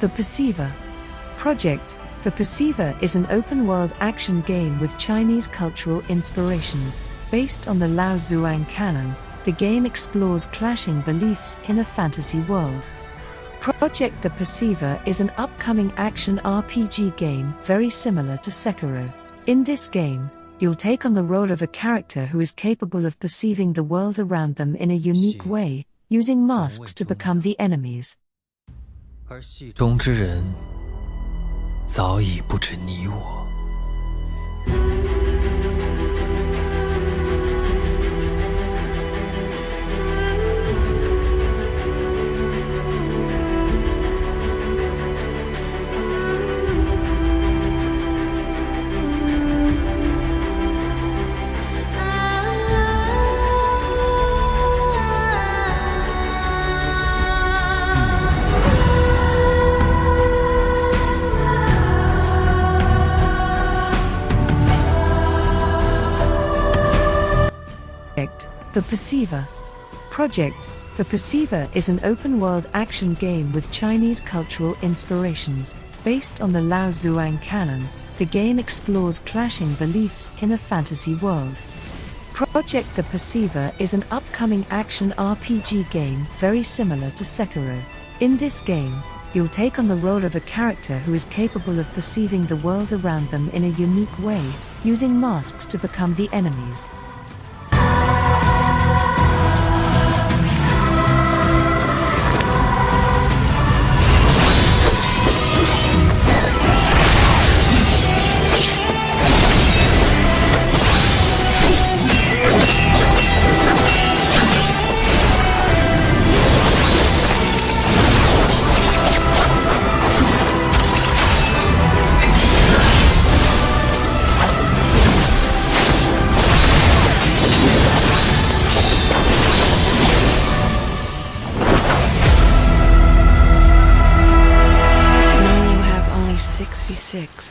The Perceiver. Project The Perceiver is an open-world action game with Chinese cultural inspirations. Based on the Lao Zhuang canon, the game explores clashing beliefs in a fantasy world. Project The Perceiver is an upcoming action RPG game very similar to Sekiro. In this game, you'll take on the role of a character who is capable of perceiving the world around them in a unique way, using masks to become the enemies. 而戏中之人早已不止你我。The Perceiver. Project The Perceiver is an open-world action game with Chinese cultural inspirations. Based on the Lao Zhuang canon, the game explores clashing beliefs in a fantasy world. Project The Perceiver is an upcoming action RPG game very similar to Sekiro. In this game, you'll take on the role of a character who is capable of perceiving the world around them in a unique way, using masks to become the enemies.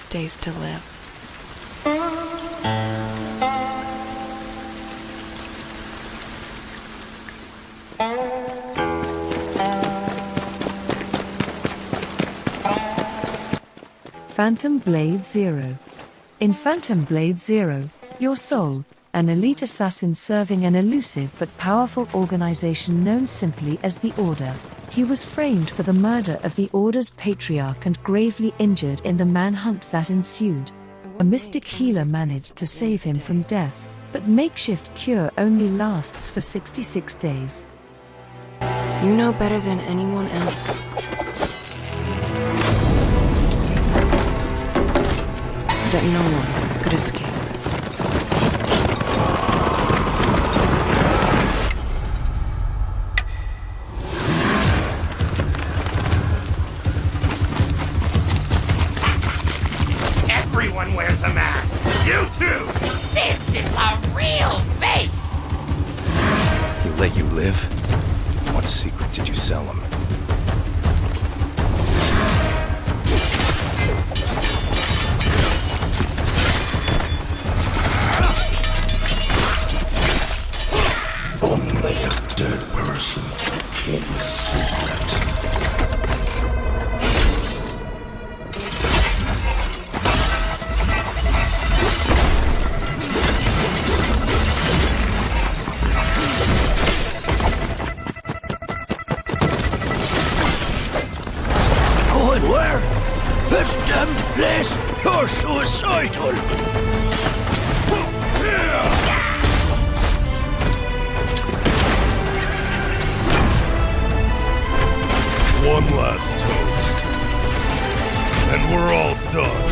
Days to live. Phantom Blade Zero. In Phantom Blade Zero, your soul, an elite assassin serving an elusive but powerful organization known simply as the Order. He was framed for the murder of the Order's patriarch and gravely injured in the manhunt that ensued. A mystic healer managed to save him from death, but makeshift cure only lasts for 66 days. You know better than anyone else. That no one could escape. Everyone wears a mask. You too. This is a real face. He let you live? What secret did you sell him? Only a dead person can keep a secret. Going where? This damned place! You're suicidal! One last toast, and we're all done.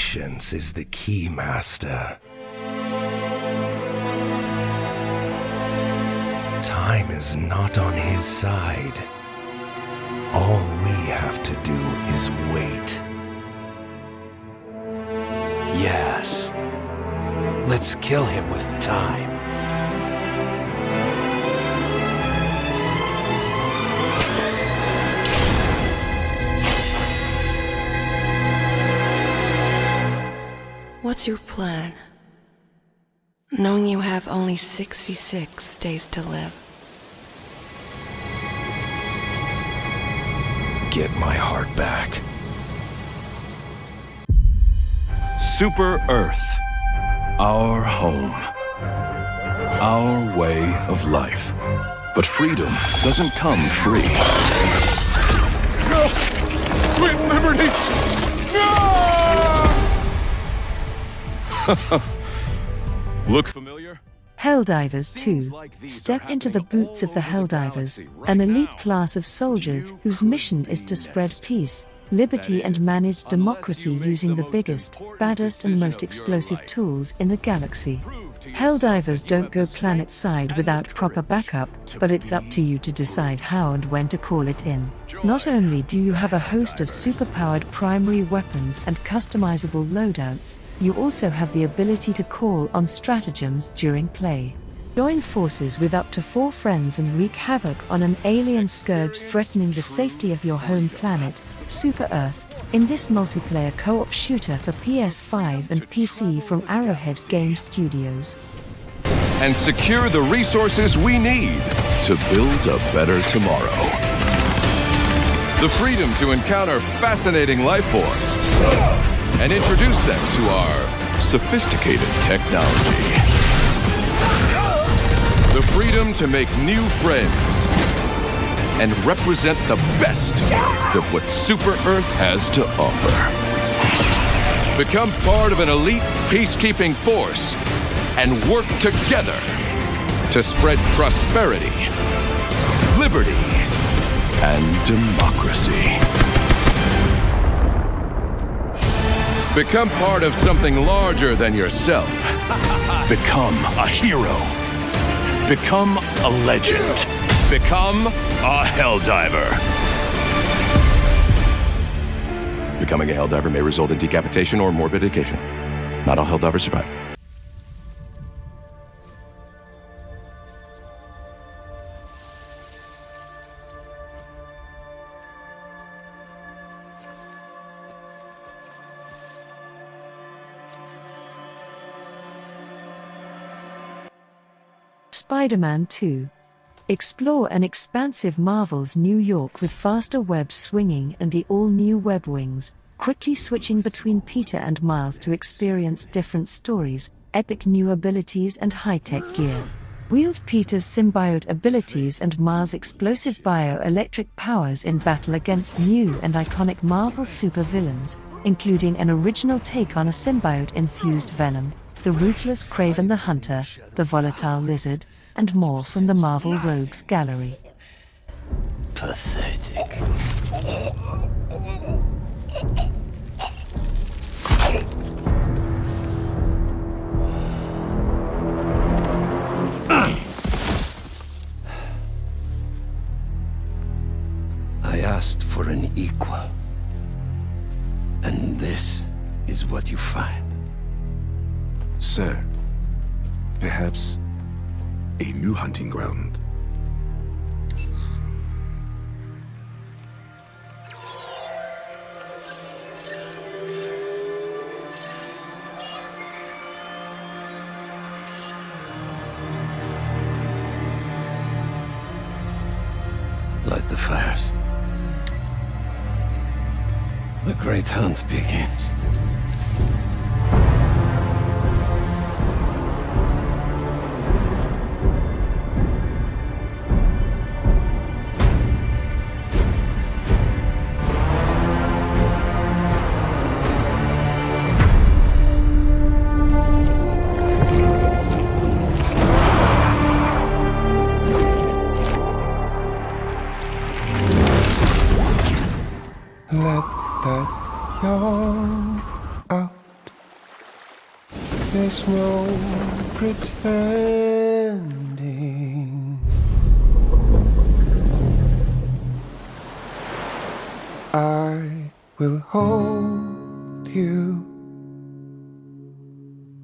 Patience is the key, Master. Time is not on his side. All we have to do is wait. Yes. Let's kill him with time. What's your plan? Knowing you have only 66 days to live. Get my heart back. Super Earth. Our home. Our way of life. But freedom doesn't come free. No! Sweet liberty! No! Look familiar? Helldivers 2. Step into the boots of the Helldivers, an elite class of soldiers whose mission is to spread peace, liberty and manage democracy using the biggest, baddest and most explosive tools in the galaxy. Helldivers don't go planet-side without proper backup, but it's up to you to decide how and when to call it in. Not only do you have a host of super-powered primary weapons and customizable loadouts, you also have the ability to call on stratagems during play. Join forces with up to 4 friends and wreak havoc on an alien scourge threatening the safety of your home planet, Super Earth, in this multiplayer co-op shooter for PS5 and PC from Arrowhead Game Studios. And secure the resources we need to build a better tomorrow. The freedom to encounter fascinating life forms and introduce them to our sophisticated technology. The freedom to make new friends and represent the best of what Super Earth has to offer. Become part of an elite peacekeeping force and work together to spread prosperity, liberty, and democracy. Become part of something larger than yourself. Become a hero. Become a legend. Become a Helldiver. Becoming a Helldiver may result in decapitation or mortification. Not all Helldivers survive. Spider-Man 2. Explore an expansive Marvel's New York with faster web swinging and the all-new web wings, quickly switching between Peter and Miles to experience different stories, epic new abilities and high-tech gear. Wield Peter's symbiote abilities and Miles' explosive bioelectric powers in battle against new and iconic Marvel supervillains, including an original take on a symbiote-infused Venom, the ruthless Kraven the Hunter, the volatile Lizard, and more from the Marvel Rogues Gallery. Pathetic. I asked for an equal. And this is what you find. Sir, perhaps a new hunting ground. Light the fires. The great hunt begins. Let that yawn There's no pretending. I will hold you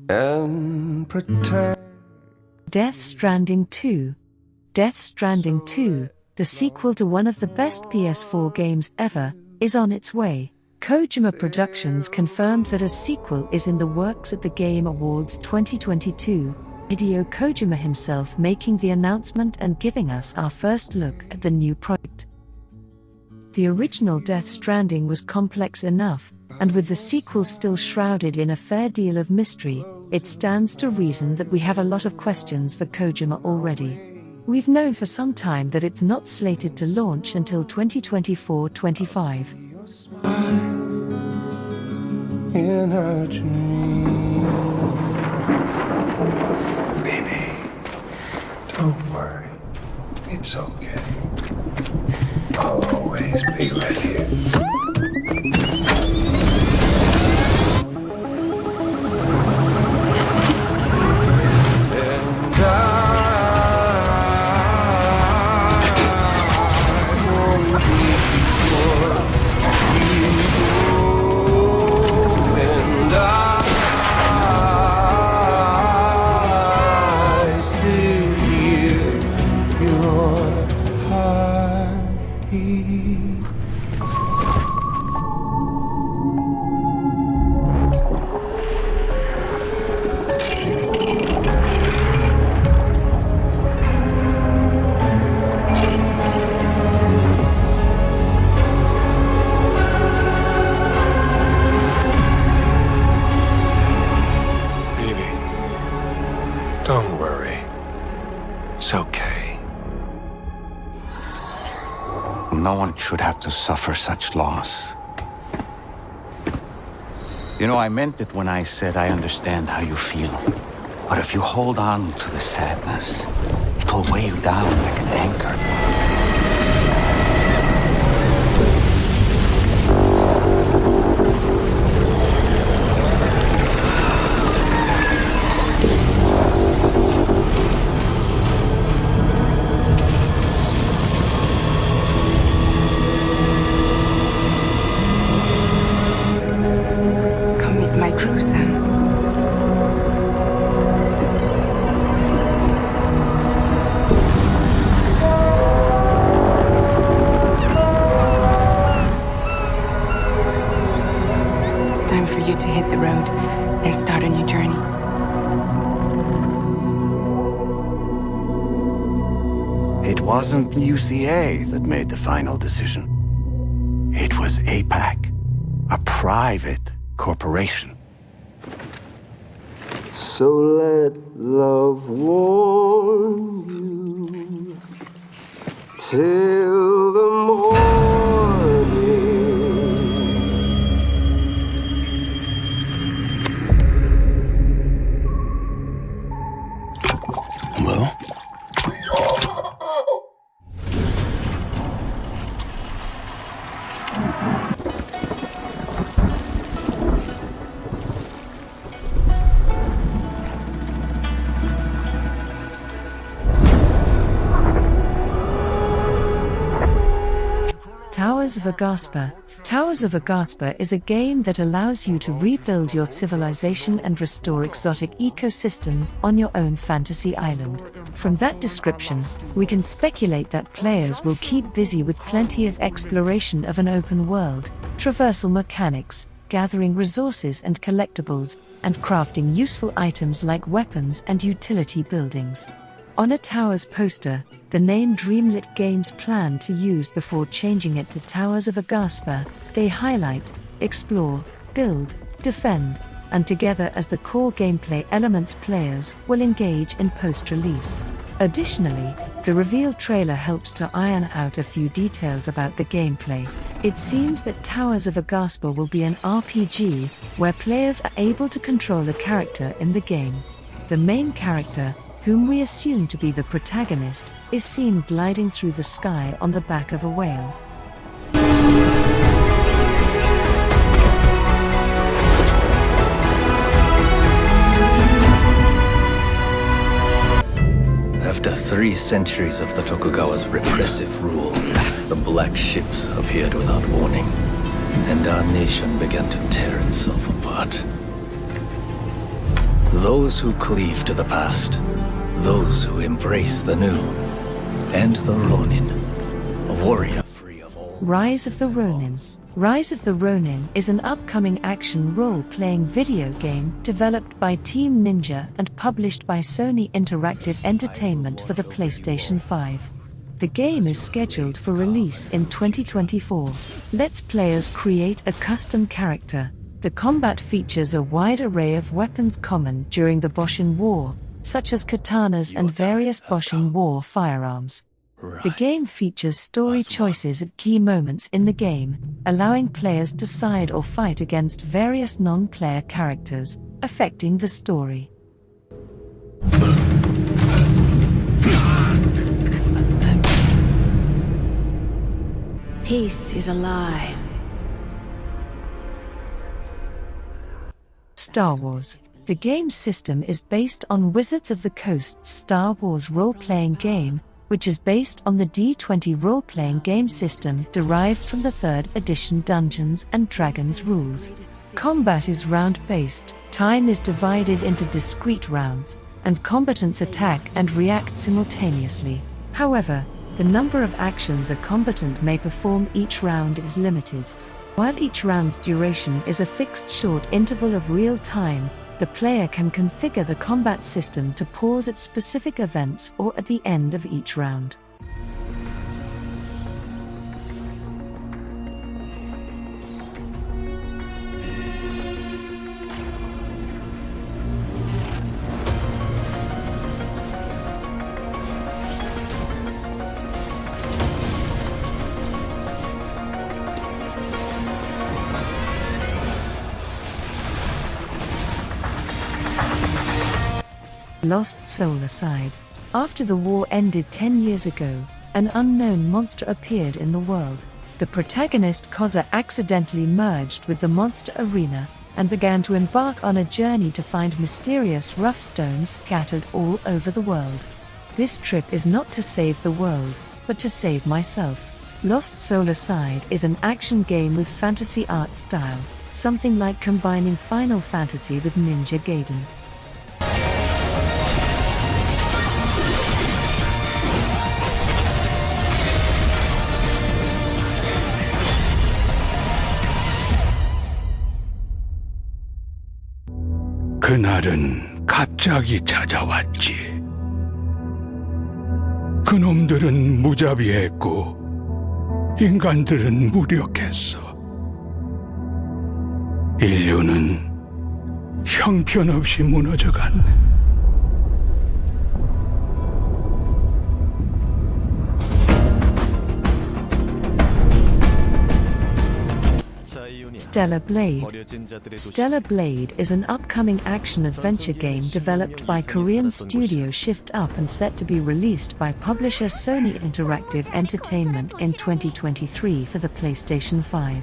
and protect. Death Stranding 2. Death Stranding 2, the sequel to one of the best PS4 games ever, is on its way. Kojima Productions confirmed that a sequel is in the works at the Game Awards 2022. Hideo Kojima himself making the announcement and giving us our first look at the new project. The original Death Stranding was complex enough, and with the sequel still shrouded in a fair deal of mystery, it stands to reason that we have a lot of questions for Kojima already. We've known for some time that it's not slated to launch until 2024-25. In a dream. Baby, don't worry. It's okay. I'll always be with you. Don't worry. It's okay. No one should have to suffer such loss. You know, I meant it when I said I understand how you feel. But if you hold on to the sadness, it'll weigh you down like an anchor. Time for you to hit the road and start a new journey. It wasn't the UCA that made the final decision. It was APAC, a private corporation. So let love warm you till the morning. Well? Towers of Agaspa. Towers of Agaspa is a game that allows you to rebuild your civilization and restore exotic ecosystems on your own fantasy island. From that description, we can speculate that players will keep busy with plenty of exploration of an open world, traversal mechanics, gathering resources and collectibles, and crafting useful items like weapons and utility buildings. On a Towers poster, the name Dreamlit Games plan to use before changing it to Towers of Agaspa, they highlight, explore, build, defend, and together as the core gameplay elements players will engage in post-release. Additionally, the reveal trailer helps to iron out a few details about the gameplay. It seems that Towers of Agaspa will be an RPG, where players are able to control a character in the game. The main character, whom we assume to be the protagonist, is seen gliding through the sky on the back of a whale. 3 centuries of the Tokugawa's repressive rule, the black ships appeared without warning, and our nation began to tear itself apart. Those who cleave to the past, those who embrace the new, and the Ronin, a warrior free of all... Rise of the Ronin. Rise of the Ronin is an upcoming action role-playing video game developed by Team Ninja and published by Sony Interactive Entertainment for the PlayStation 5. The game is scheduled for release in 2024. Let's players create a custom character. The combat features a wide array of weapons common during the Boshin War, such as katanas and various Boshin War firearms. The game features story choices at key moments in the game, allowing players to side or fight against various non-player characters, affecting the story. Peace is a lie. Star Wars. The game system is based on Wizards of the Coast's Star Wars role-playing game, which is based on the D20 role-playing game system derived from the 3rd edition Dungeons & Dragons rules. Combat is round-based, time is divided into discrete rounds, and combatants attack and react simultaneously. However, the number of actions a combatant may perform each round is limited. While each round's duration is a fixed short interval of real time, the player can configure the combat system to pause at specific events or at the end of each round. Lost Soul Aside. After the war ended 10 years ago, an unknown monster appeared in the world. The protagonist Koza accidentally merged with the monster arena and began to embark on a journey to find mysterious rough stones scattered all over the world. This trip is not to save the world, but to save myself. Lost Soul Aside is an action game with fantasy art style, something like combining Final Fantasy with Ninja Gaiden. 그날은 갑자기 찾아왔지. 그놈들은 무자비했고 인간들은 무력했어. 인류는 형편없이 무너져갔네. Stellar Blade. Stellar Blade is an upcoming action-adventure game developed by Korean studio Shift Up and set to be released by publisher Sony Interactive Entertainment in 2023 for the PlayStation 5.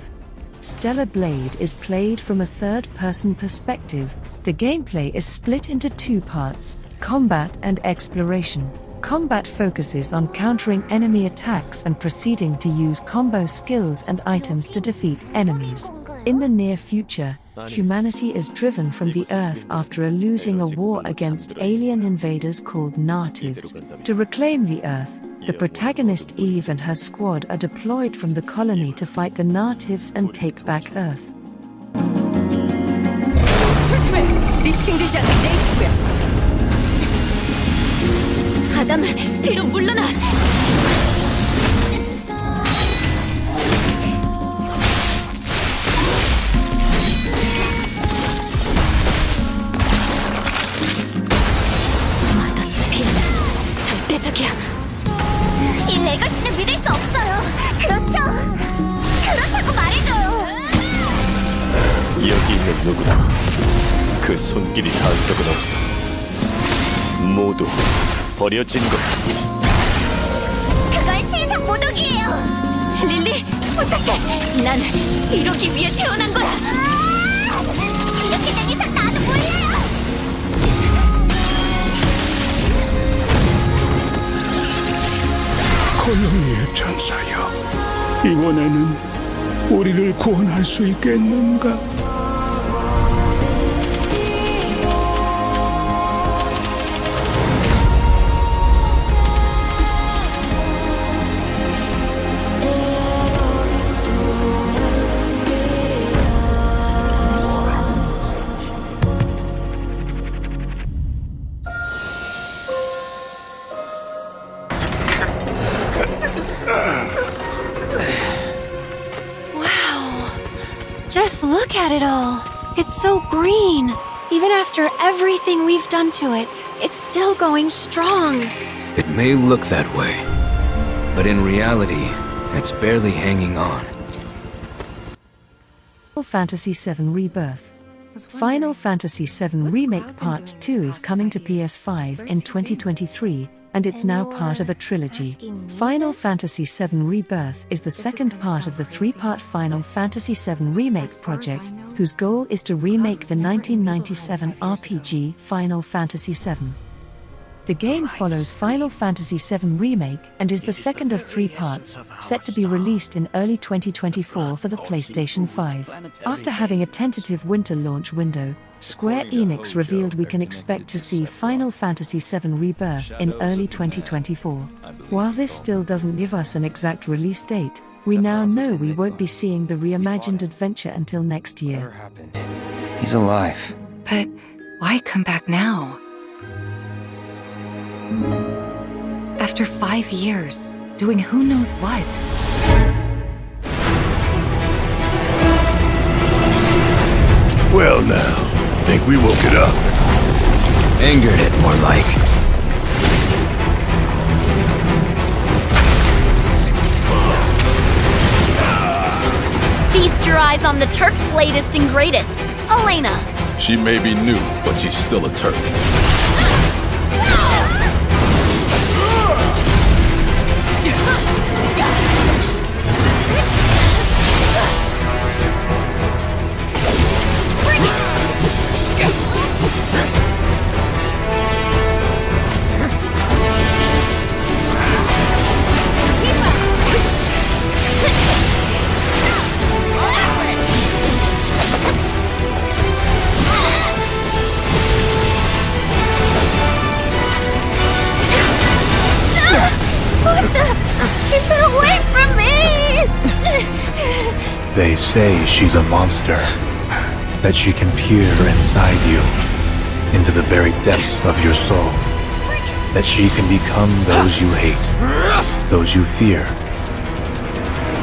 Stellar Blade is played from a third-person perspective. The gameplay is split into 2 parts, combat and exploration. Combat focuses on countering enemy attacks and proceeding to use combo skills and items to defeat enemies. In the near future, humanity is driven from the Earth after losing a war against alien invaders called natives. To reclaim the Earth, the protagonist Eve and her squad are deployed from the colony to fight the natives and take back Earth. 조심해! 리스팅되지 않는 네이티브야! 아담, 뒤로 물러나! 마더스피아는 절대적이야. 이 레거시는 믿을 수 없어요. 그렇죠? 그렇다고 말해줘요. 여기 있는 누구나 그 손길이 닿은 적은 없어. 모두 버려진 거야. 그건 신상 모독이에요. 릴리, 부탁해. 난 이러기 위해 태어난 거야. 이렇게 된 이상 나도 몰라요. 천사여, 이번에는 우리를 구원할 수 있겠는가? Just look at it all. It's so green. Even after everything we've done to it, it's still going strong. It may look that way, but in reality, it's barely hanging on. Final Fantasy VII Rebirth. Final Fantasy VII Remake Part 2 is coming to PS5 in 2023, and it's now part of a trilogy. Final Fantasy VII Rebirth is the second part of the three-part Final Fantasy VII Remake project, whose goal is to remake the 1997 RPG Final Fantasy VII. The game follows Final Fantasy VII Remake and is the second of three parts, set to be released in early 2024 for the PlayStation 5. After having a tentative winter launch window, Square Enix revealed we can expect to see Final Fantasy VII Rebirth in early 2024. While this still doesn't give us an exact release date, we now know we won't be seeing the reimagined adventure until next year. He's alive. But why come back now? After 5 years, doing who knows what. Well now, think we woke it up? Angered it, more like. Feast your eyes on the Turk's latest and greatest, Elena. She may be new, but she's still a Turk. Keep her away from me! They say she's a monster, that she can peer inside you, into the very depths of your soul, that she can become those you hate, those you fear,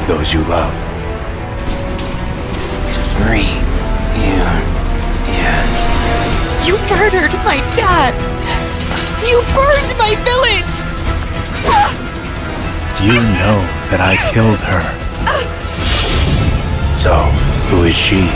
those you love. You murdered my dad! You burned my village! You know that I killed her. So, who is she?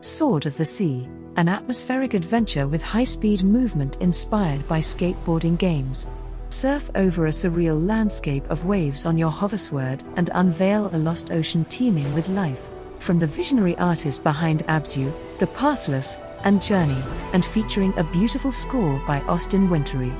Sword of the Sea, an atmospheric adventure with high-speed movement inspired by skateboarding games. Surf over a surreal landscape of waves on your hoversword and unveil a lost ocean teeming with life. From the visionary artist behind Abzu, The Pathless, and Journey, and featuring a beautiful score by Austin Wintory.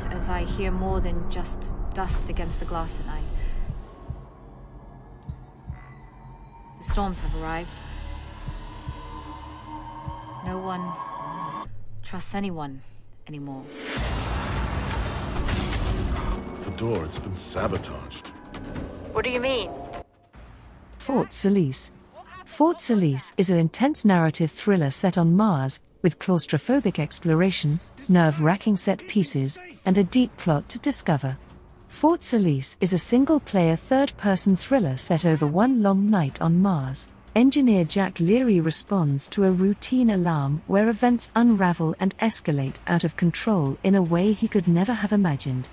night as I hear more than just dust against the glass at night. The storms have arrived. No one trusts anyone anymore. The door, it's been sabotaged. What do you mean? Fort Solis. Fort Solis is an intense narrative thriller set on Mars, with claustrophobic exploration, nerve-wracking set pieces, and a deep plot to discover. Fort Solis is a single-player third-person thriller set over one long night on Mars. Engineer Jack Leary responds to a routine alarm where events unravel and escalate out of control in a way he could never have imagined.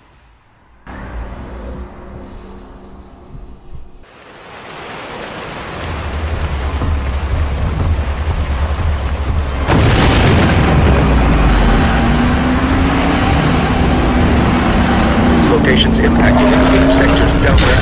Locations impacted in sectors down there.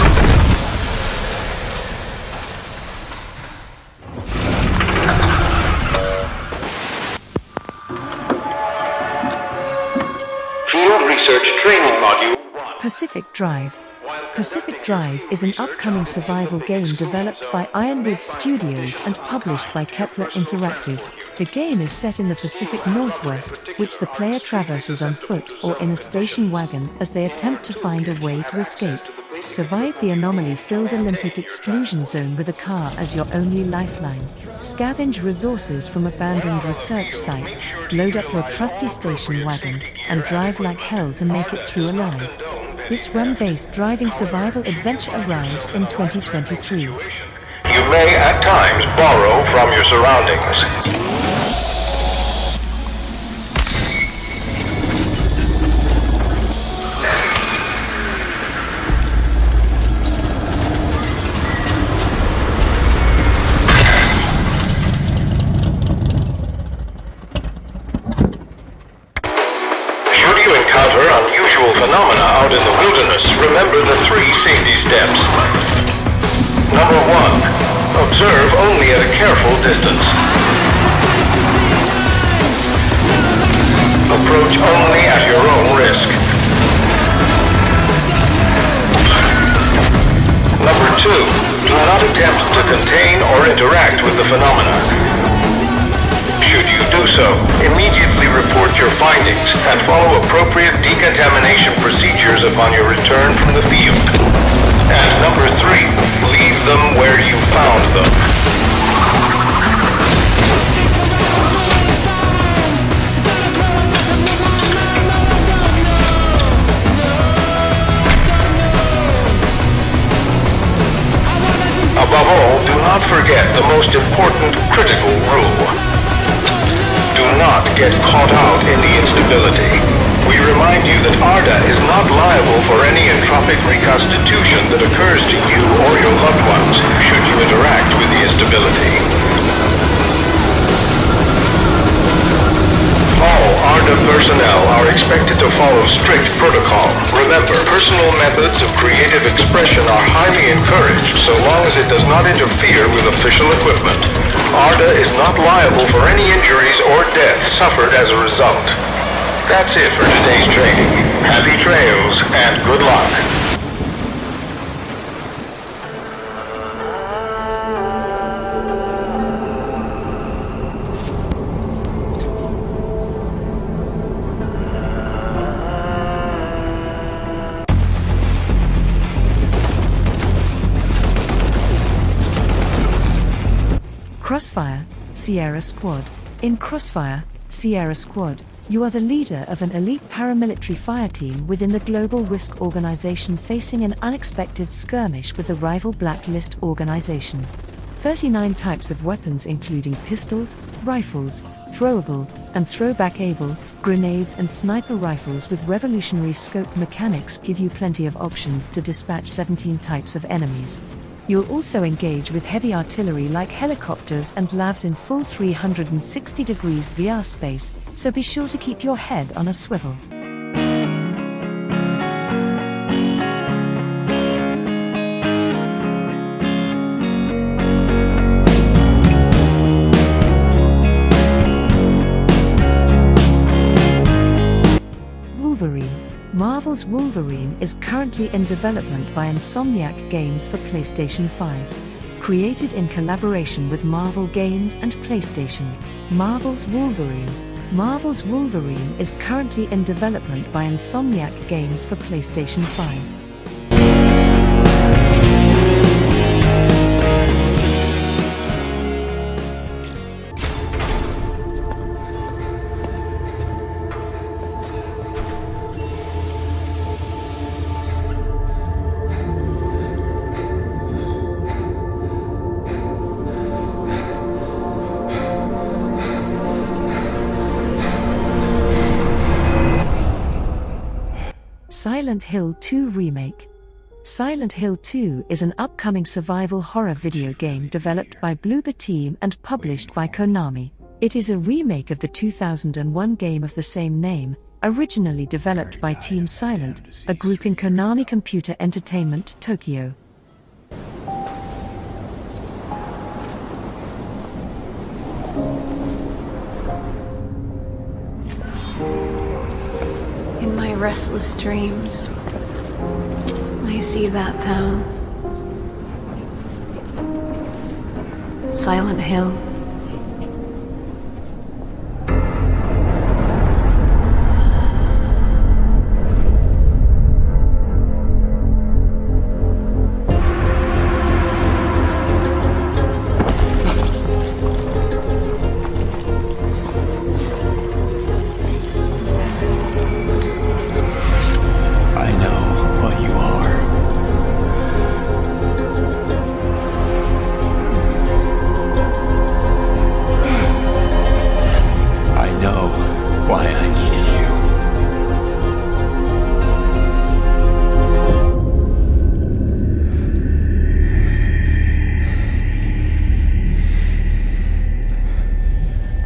Field Research Training Module 1. Pacific Drive. Pacific Drive is an upcoming survival game developed by Ironwood Studios and published by Kepler Interactive. The game is set in the Pacific Northwest, which the player traverses on foot or in a station wagon as they attempt to find a way to escape. Survive the anomaly-filled Olympic exclusion zone with a car as your only lifeline. Scavenge resources from abandoned research sites, load up your trusty station wagon, and drive like hell to make it through alive. This run-based driving survival adventure arrives in 2023. You may at times borrow from your surroundings. Phenomena out in the wilderness, remember the 3 safety steps. Number 1, observe only at a careful distance. Approach only at your own risk. Number 2, do not attempt to contain or interact with the phenomena. Should you do so, immediately report your findings and follow appropriate decontamination procedures upon your return from the field. And number 3, leave them where you found them. Above all, do not forget the most important critical rule. Do not get caught out in the instability. We remind you that Arda is not liable for any entropic reconstitution that occurs to you or your loved ones should you interact with the instability. All Arda personnel are expected to follow strict protocol. Remember, personal methods of creative expression are highly encouraged so long as it does not interfere with official equipment. Arda is not liable for any injuries or death suffered as a result. That's it for today's training. Happy trails and good luck. Crossfire, Sierra Squad. In Crossfire, Sierra Squad, you are the leader of an elite paramilitary fire team within the Global Risk Organization facing an unexpected skirmish with the rival Blacklist organization. 39 types of weapons including pistols, rifles, throwable, and throwback-able, grenades and sniper rifles with revolutionary scope mechanics give you plenty of options to dispatch 17 types of enemies. You'll also engage with heavy artillery like helicopters and LAVs in full 360 degrees VR space, so be sure to keep your head on a swivel. Marvel's Wolverine is currently in development by Insomniac Games for PlayStation 5. Created in collaboration with Marvel Games and PlayStation, Marvel's Wolverine is currently in development by Insomniac Games for PlayStation 5. Silent Hill 2 Remake. Silent Hill 2 is an upcoming survival horror video game developed by Bloober Team and published by Konami. It is a remake of the 2001 game of the same name, originally developed by Team Silent, a group in Konami Computer Entertainment Tokyo. In my restless dreams, I see that town. Silent Hill.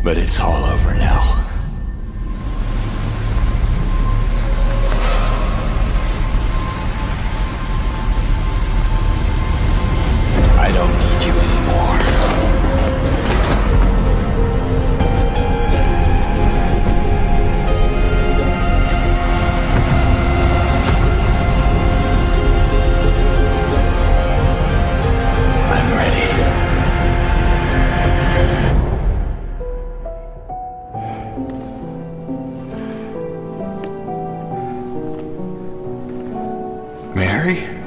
But it's all over now. I don't need you anymore. I'm ready. Mary?